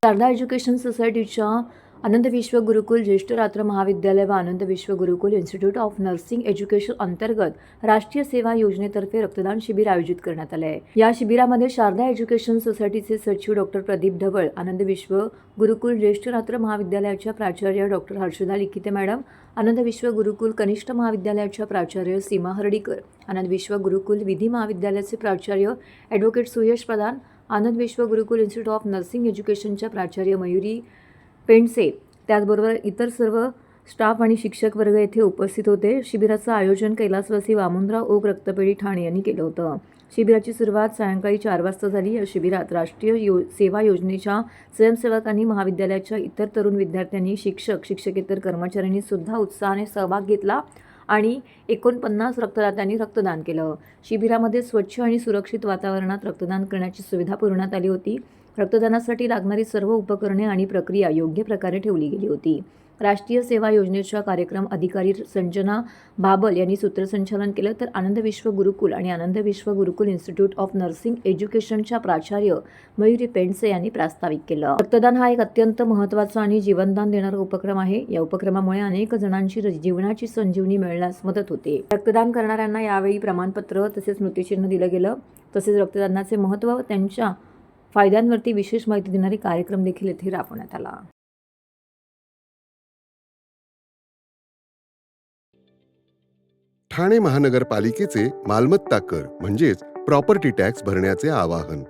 Sharda education सोसायटीच्या आनंद विश्व गुरुकुल ज्येष्ठ रात्र महाविद्यालय व आनंद विश्व गुरुकुल इन्स्टिट्यूट ऑफ नर्सिंग एज्युकेशन अंतर्गत राष्ट्रीय सेवा योजनेतर्फे रक्तदान शिबिर आयोजित करण्यात आले आहे। या शिबिरामध्ये शारदा एज्युकेशन सोसायटीचे सचिव डॉक्टर प्रदीप ढवळ, आनंद विश्व गुरुकुल ज्येष्ठ रात्र महाविद्यालयाच्या प्राचार्य डॉक्टर हर्षदा लिखिते मॅडम, आनंद विश्व गुरुकुल कनिष्ठ महाविद्यालयाच्या प्राचार्य सीमा हर्डीकर, आनंद विश्व गुरुकुल विधी महाविद्यालयाचे प्राचार्य ॲडव्होकेट सुयश प्रधान, आनंद विश्व गुरुकुल इन्स्टिट्यूट ऑफ नर्सिंग एज्युकेशनच्या प्राचार्य मयुरी पेंडसे, त्याचबरोबर इतर सर्व स्टाफ आणि शिक्षक वर्ग येथे उपस्थित होते। शिबिराचं आयोजन कैलासवासी वामनराव ओक रक्तपेढी ठाणे यांनी केलं होतं। शिबिराची सुरुवात सायंकाळी 4 वाजता झाली। या शिबिरात राष्ट्रीय सेवा योजनेच्या स्वयंसेवकांनी, महाविद्यालयाच्या इतर तरुण विद्यार्थ्यांनी, शिक्षक, शिक्षकेतर कर्मचाऱ्यांनी सुद्धा उत्साहाने सहभाग घेतला आणि 49 रक्तदात्यांनी रक्तदान केलं। शिबिरामध्ये स्वच्छ आणि सुरक्षित वातावरणात रक्तदान करण्याची सुविधा पुरवण्यात आली होती। रक्तदानासाठी लागणारी सर्व उपकरणे आणि प्रक्रिया योग्य प्रकारे ठेवली गेली होती। राष्ट्रीय सेवा योजनेच्या कार्यक्रम अधिकारी संजना बाबल यांनी सूत्रसंचालन केलं, तर आनंद विश्व गुरुकुल आणि आनंद विश्व गुरुकुल इन्स्टिट्यूट ऑफ नर्सिंग एज्युकेशनच्या प्राचार्य मयुरी पेंडसे यांनी प्रास्ताविक केलं। रक्तदान हा एक अत्यंत महत्त्वाचा आणि जीवनदान देणारा उपक्रम आहे। या उपक्रमामुळे अनेक जणांची जीवनाची संजीवनी मिळण्यास मदत होते। रक्तदान करणाऱ्यांना यावेळी प्रमाणपत्र तसेच स्मृतिचिन्ह दिलं गेलं। तसेच रक्तदानाचे महत्त्व व त्यांच्या फायद्यांवरती विशेष माहिती देणारे कार्यक्रम देखील येथे राबवण्यात आला। ठाणे महानगरपालिकेचे मालमत्ता कर म्हणजेच प्रॉपर्टी टॅक्स भरण्याचे आवाहन।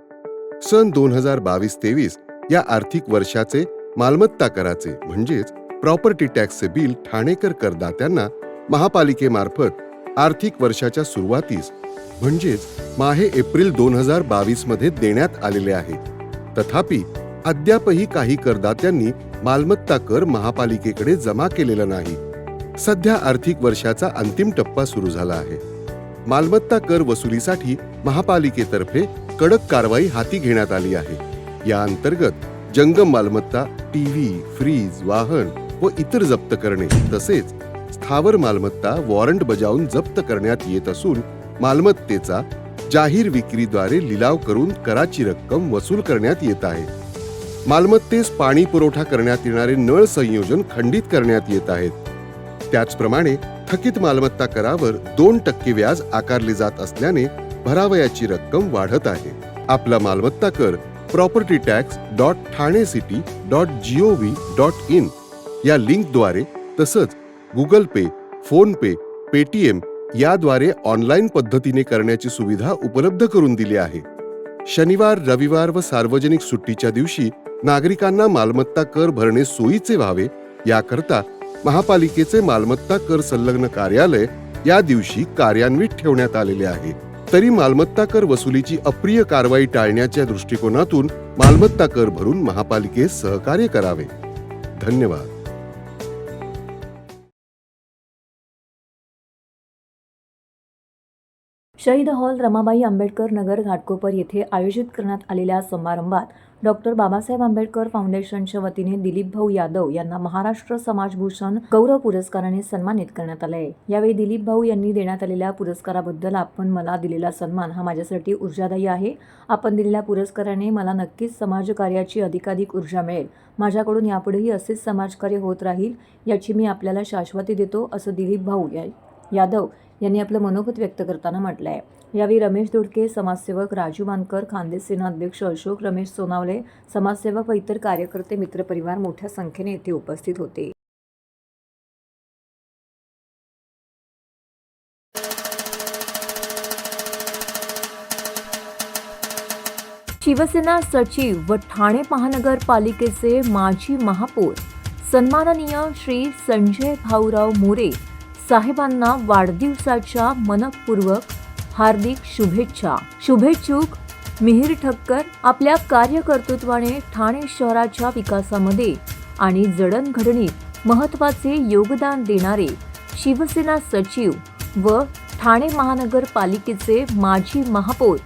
सन 2022-23 या आर्थिक वर्षाचे मालमत्ता कराचे म्हणजेच प्रॉपर्टी टॅक्सचे बिल ठाणेकर करदात्यांना महापालिकेमार्फत आर्थिक वर्षाच्या सुरुवातीस म्हणजेच माहे एप्रिल 2022 मध्ये देण्यात आलेले आहे। तथापि अद्यापही काही करदात्यांनी मालमत्ता कर महापालिकेकडे जमा केलेला नाही। सध्या आर्थिक वर्षाचा अंतिम टप्पा सुरू झाला आहे। मालमत्ता कर वसुलीसाठी महापालिकेतर्फे कडक कारवाई हाती घेण्यात आली आहे। या अंतर्गत जंगम मालमत्ता, टीव्ही, फ्रीज, वाहन व इतर जप्त करणे तसेच स्थावर मालमत्ता वॉरंट बजावून जप्त करण्यात येत असून मालमत्तेचा जाहीर विक्रीद्वारे लिलाव करून कराची रक्कम वसूल करण्यात येत आहे। मालमत्तेस पाणी पुरवठा करण्यात येणारे नळ संयोजन खंडित करण्यात येत आहेत। त्याचप्रमाणे थकीत मालमत्ता करावर 2% व्याज आकारले जात असल्याने भरावयाची रक्कम वाढत आहे। आपला मालमत्ता कर propertytax.thanecity.gov.in या लिंकद्वारे तसंच गुगल पे, फोन पे, पेटीएम याद्वारे ऑनलाईन पद्धतीने करण्याची सुविधा उपलब्ध करून दिली आहे। शनिवार, रविवार व सार्वजनिक सुट्टीच्या दिवशी नागरिकांना मालमत्ता कर भरणे सोयीचे व्हावे याकरता महापालिकेचे मालमत्ता कर संलग्न कार्यालय या दिवशी कार्यान्वित ठेवण्यात आलेले आहे। तरी मालमत्ता कर वसुलीची अप्रिय कारवाई टाळण्याच्या दृष्टिकोनातून मालमत्ता कर भरून महापालिकेस सहकार्य करावे। धन्यवाद। शहीद हॉल, रमाबाई आंबेडकर नगर, घाटकोपर येथे आयोजित करण्यात आलेल्या समारंभात डॉक्टर बाबासाहेब आंबेडकर फाउंडेशनच्या वतीने दिलीप भाऊ यादव यांना महाराष्ट्र समाजभूषण गौरव पुरस्काराने सन्मानित करण्यात आले आहे। यावेळी दिलीप भाऊ यांनी देण्यात आलेल्या पुरस्काराबद्दल, आपण मला दिलेला सन्मान हा माझ्यासाठी ऊर्जादायी आहे। आपण दिलेल्या पुरस्काराने मला नक्कीच समाजकार्याची अधिकाधिक ऊर्जा मिळेल। माझ्याकडून यापुढेही असेच समाजकार्य होत राहील याची मी आपल्याला शाश्वती देतो, असं दिलीप भाऊ यादव यांनी आपलं मनोगत व्यक्त करताना म्हटलं आहे। यावेळी रमेश दोडके, समाजसेवक राजू मानकर, खानदेश सेना अध्यक्ष अशोक रमेश सोनावले, समाजसेवक व इतर कार्यकर्ते, मित्रपरिवार मोठ्या संख्येने येथे उपस्थित होते। शिवसेना सचिव व ठाणे महानगरपालिकेचे माजी महापौर सन्माननीय श्री संजय भाऊराव मोरे साहेबांना वाढदिवसाच्या मनपूर्वक हार्दिक शुभेच्छा। शुभेच्छुक मिहिर ठक्कर आपल्या कार्यकर्तृत्वाने ठाणे शहराच्या विकासामध्ये आणि जडणघडणीत महत्त्वाचे योगदान देणारे शिवसेना सचिव व ठाणे महानगरपालिकेचे माजी महापौर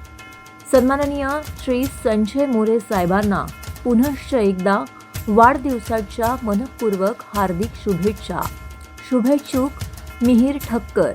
सन्माननीय श्री संजय मोरे साहेबांना पुनश्च एकदा वाढदिवसाच्या मनपूर्वक हार्दिक शुभेच्छा। शुभेच्छुक मिहिर ठक्कर।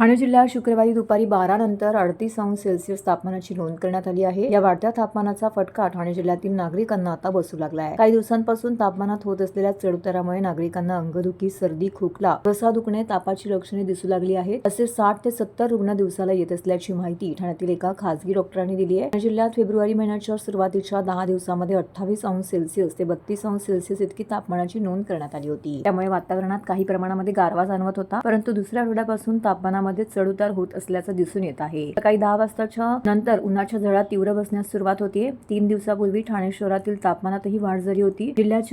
ठाणे जिल्ह्यात शुक्रवारी दुपारी 12 नंतर 38°C तापमानाची नोंद करण्यात आली आहे. या वाढत्या तापमानाचा फटका ठाणे जिल्ह्यातील नागरिकांना आता बसू लागला आहे. काही दिवसांपासून तापमानात होत असलेल्या चढउतारामुळे नागरिकांना अंगदुखी, सर्दी, खोकला, घसा दुखणे, तापाची लक्षणे दिसू लागली आहेत. असे 60 ते 70 रुग्ण दिवसाला येत असल्याची माहिती ठाण्यातील एका खासगी डॉक्टरांनी दिली आहे. ठाणे जिल्ह्यात फेब्रुवारी महिन्याच्या सुरुवातीच्या 10 दिवसामध्ये 28°C ते 32°C इतकी तापमानाची नोंद करण्यात आली होती. त्यामुळे वातावरणात काही प्रमाणामध्ये गारवा जाणवत होता, परंतु दुसऱ्या आठवड्यापासून तापमानामध्ये चढउतार होत असल्याचं दिसून येत आहे. सकाळी 10 वाजताच्या नंतर उन्हाच्या झळा तीव्र बसण्यास सुरुवात होतीये. 3 दिवसापूर्वी ठाणे शहरातील तापमानातही वाढ झाली होती. जिल्ह्यात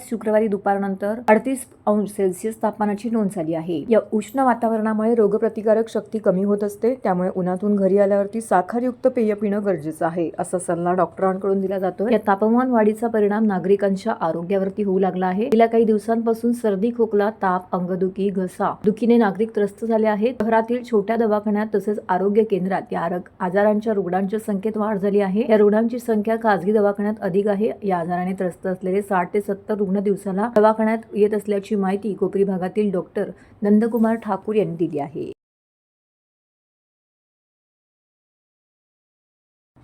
शुक्रवारी दुपारनंतर 38°C तापमानाची नोंद झाली आहे. या उष्ण वातावरणामुळे रोगप्रतिकारक शक्ती कमी होत असते, त्यामुळे उन्हातून घरी आल्यावरती साखरयुक्त पेय पिणं गरजेचं आहे, असा सल्ला डॉक्टरांकडून दिला जातोय. या तापमान वाढीचा परिणाम नागरिकांच्या आरोग्यावरती होऊ लागला आहे. गेल्या काही दिवसांपासून सर्दी, खोकला, ताप, अंगदुखी, घसा दुखीने नागरिक त्रस्त झाले आहेत. शहरातील छोट्या दवाखान्यात तसेच आरोग्य केंद्रात या आजारांच्या रुग्णांच्या संख्येत वाढ झाली आहे. या रुग्णांची संख्या खासगी दवाखान्यात अधिक आहे. या आजाराने त्रस्त असलेले 60 ते 70 रुग्ण दिवसाला दवाखान्यात येत असल्याची माहिती कोपरी भागातील डॉक्टर नंदकुमार ठाकूर यांनी दिली आहे.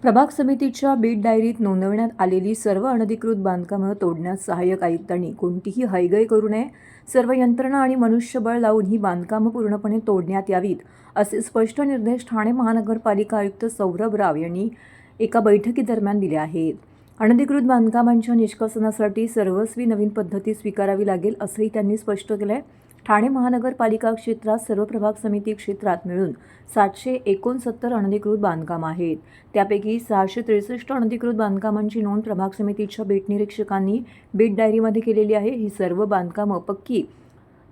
प्रभाग समितीच्या बीट डायरीत नोंदवण्यात आलेली सर्व अनधिकृत बांधकामं तोडण्यास सहाय्यक आयुक्तांनी कोणतीही हयगय करू नये. सर्व यंत्रणा आणि मनुष्यबळ लावून ही बांधकामं पूर्णपणे तोडण्यात यावीत, असे स्पष्ट निर्देश ठाणे महानगरपालिका आयुक्त सौरभ राव यांनी एका बैठकीदरम्यान दिले आहेत. अनधिकृत बांधकामांच्या निष्कासनासाठी सर्वस्वी नवीन पद्धती स्वीकारावी लागेल, असंही त्यांनी स्पष्ट केलंय. ठाणे महानगरपालिका क्षेत्रात सर्व प्रभाग समिती क्षेत्रात मिळून 769 अनधिकृत बांधकामं आहेत. त्यापैकी 663 अनधिकृत बांधकामांची नोंद प्रभाग समितीच्या बीट निरीक्षकांनी बीट डायरीमध्ये केलेली आहे. ही सर्व बांधकामं पक्की,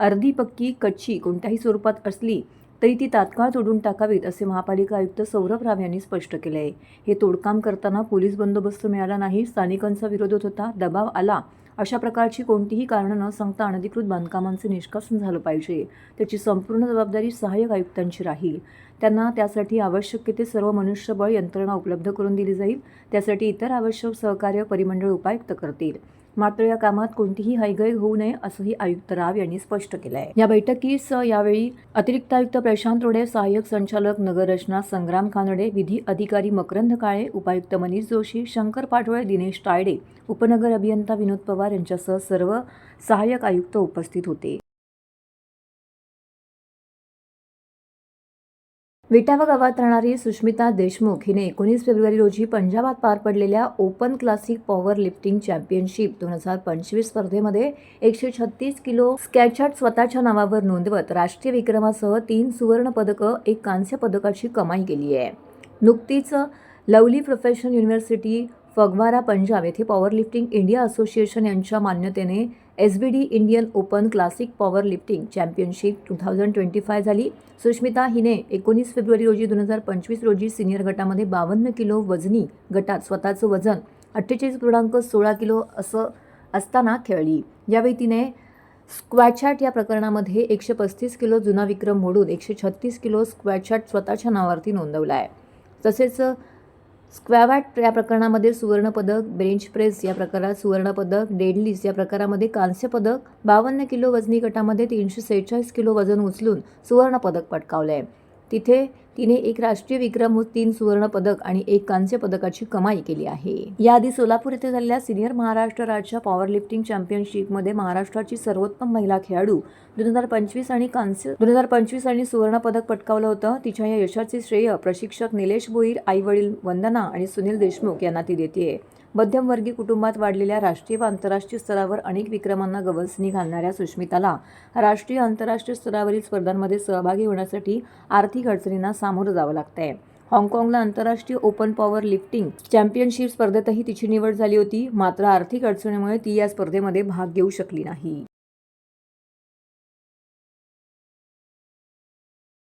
अर्धी पक्की, कच्ची कोणत्याही स्वरूपात असली तरी ती तात्काळ तोडून टाकावीत, असे महापालिका आयुक्त सौरभ राव यांनी स्पष्ट केले आहे. हे तोडकाम करताना पोलीस बंदोबस्त मिळाला नाही, स्थानिकांचा विरोध होत होता, दबाव आला. अशा प्रकारची कोणतीही कारणं न सांगता अनधिकृत बांधकामांचे निष्कासन झालं पाहिजे. त्याची संपूर्ण जबाबदारी सहाय्यक आयुक्तांची राहील. त्यांना त्यासाठी आवश्यक ते सर्व मनुष्यबळ यंत्रणा उपलब्ध करून दिली जाईल. त्यासाठी इतर आवश्यक सहकार्य परिमंडळ उपायुक्त करतील. मात्र या कामात कोणतीही हयगय होऊ नये, असंही आयुक्त राव यांनी स्पष्ट केलं आहे. या बैठकीस यावेळी अतिरिक्त आयुक्त प्रशांत रोडे, सहाय्यक संचालक नगररचना संग्राम कानडे, विधी अधिकारी मकरंद काळे, उपायुक्त मनीष जोशी, शंकर पाटोळे, दिनेश तायडे, उपनगर अभियंता विनोद पवार यांच्यासह सर्व सहाय्यक आयुक्त उपस्थित होते. विटावा गावात राहणारी सुष्मिता देशमुख हिने 19 फेब्रुवारी रोजी पंजाबात पार पडलेल्या open classic power lifting championship 2025 स्पर्धेमध्ये 136 किलो स्कॅचॅट स्वतःच्या नावावर नोंदवत राष्ट्रीय विक्रमासह 3 सुवर्ण पदकं, 1 कांस्य पदकाची कमाई केली आहे. नुकतीच lovely professional university Phagwara Punjab येथे पॉवर लिफ्टिंग इंडिया असोसिएशन यांच्या मान्यतेने SBD Indian open classic power lifting championship 2025 झाली. सुष्मिता हिने 19 फेब्रुवारी रोजी 2025 रोजी सिनियर गटामध्ये 52 किलो वजनी गटात स्वतःचं वजन 48.16 किलो असं असताना खेळली. यावेळी तिने स्क्वॅचॅट या प्रकरणामध्ये 135 किलो जुना विक्रम मोडून 136 किलो स्क्वॅचॅट स्वतःच्या नावावरती नोंदवला आहे. तसेच स्क्वॅवॅट या प्रकरणामध्ये सुवर्णपदक, बेंच प्रेस या प्रकारात सुवर्णपदक, डेडलिफ्ट या प्रकारामध्ये कांस्य पदक, 52 किलो वजनी गटामध्ये 346 किलो वजन उचलून सुवर्णपदक पटकावलं आहे. तिथे तिने 1 राष्ट्रीय विक्रम व 3 सुवर्णपदक आणि 1 कांस्य पदकाची कमाई केली आहे. याआधी सोलापूर येथे झालेल्या सिनियर महाराष्ट्र राज्य पॉवर लिफ्टिंग चॅम्पियनशिपमध्ये महाराष्ट्राची सर्वोत्तम महिला खेळाडू 2025 आणि सुवर्णपदक पटकावलं होतं. तिच्या या यशाचे श्रेय प्रशिक्षक निलेश भोईर, आई-वडील वंदना आणि सुनील देशमुख यांना ती देते. मध्यमवर्गीय कुटुंबात वाढलेल्या राष्ट्रीय व आंतरराष्ट्रीय स्तरावर अनेक विक्रमांना गवसणी घालणाऱ्या सुष्मिताला राष्ट्रीय आंतरराष्ट्रीय स्तरावरील स्पर्धांमध्ये सहभागी होण्यासाठी आर्थिक अडचणींना सामोरं जावं लागतंय. हाँगकाँगला आंतरराष्ट्रीय ओपन पॉवर लिफ्टिंग चॅम्पियनशिप स्पर्धेतही तिची निवड झाली होती. मात्र आर्थिक अडचणीमुळे ती या स्पर्धेमध्ये भाग घेऊ शकली नाही.